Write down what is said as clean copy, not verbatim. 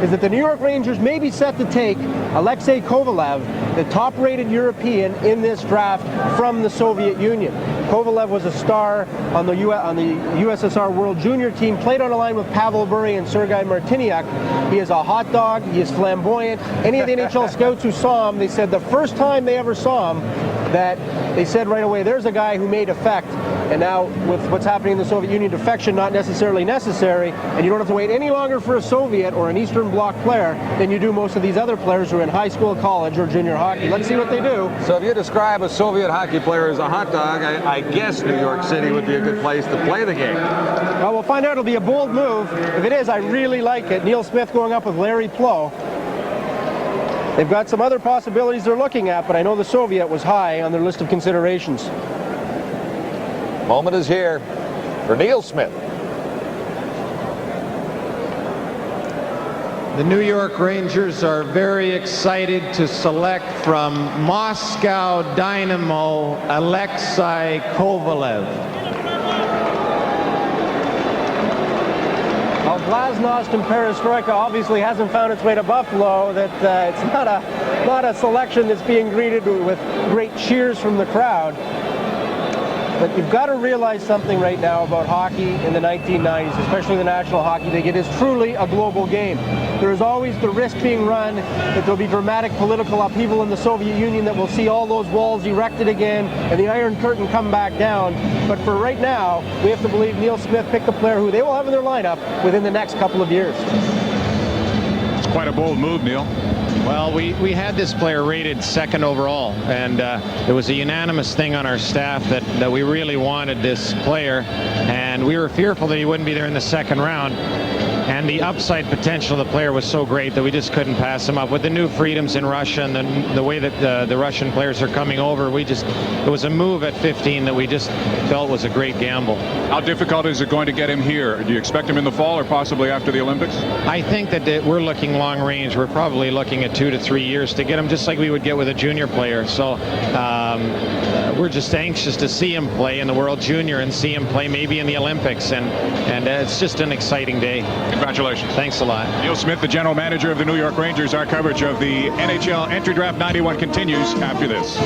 is that the New York Rangers may be set to take Alexei Kovalev, the top-rated European in this draft from the Soviet Union. Kovalev was a star on the USSR World Junior team, played on a line with Pavel Bure and Sergei Martiniuk. He is a hot dog, he is flamboyant. Any of the NHL scouts who saw him, they said the first time they ever saw him, that they said right away, there's a guy who made effect. And now, with what's happening in the Soviet Union, defection not necessarily necessary, and you don't have to wait any longer for a Soviet or an Eastern Bloc player than you do most of these other players who are in high school, college, or junior hockey. Let's see what they do. So if you describe a Soviet hockey player as a hot dog, I guess New York City would be a good place to play the game. Well, we'll find out. It'll be a bold move. If it is, I really like it. Neil Smith going up with Larry Plow. They've got some other possibilities they're looking at, but I know the Soviet was high on their list of considerations. Moment is here for Neil Smith. The New York Rangers are very excited to select from Moscow Dynamo Alexei Kovalev. Well, Glasnost and Perestroika obviously hasn't found its way to Buffalo. That it's not a selection that's being greeted with great cheers from the crowd. But you've got to realize something right now about hockey in the 1990s, especially the National Hockey League. It is truly a global game. There is always the risk being run that there'll be dramatic political upheaval in the Soviet Union, that we'll see all those walls erected again and the Iron Curtain come back down. But for right now, we have to believe Neil Smith picked a player who they will have in their lineup within the next couple of years. It's quite a bold move, Neil. Well, we had this player rated second overall, and it was a unanimous thing on our staff that we really wanted this player, and we were fearful that he wouldn't be there in the second round. And the upside potential of the player was so great that we just couldn't pass him up. With the new freedoms in Russia and the way that the Russian players are coming over, it was a move at 15 that we just felt was a great gamble. How difficult is it going to get him here? Do you expect him in the fall or possibly after the Olympics? I think that we're looking long range. We're probably looking at 2 to 3 years to get him, just like we would get with a junior player. So we're just anxious to see him play in the World Junior and see him play maybe in the Olympics. And it's just an exciting day. Congratulations. Thanks a lot. Neil Smith, the general manager of the New York Rangers. Our coverage of the NHL Entry Draft 91 continues after this.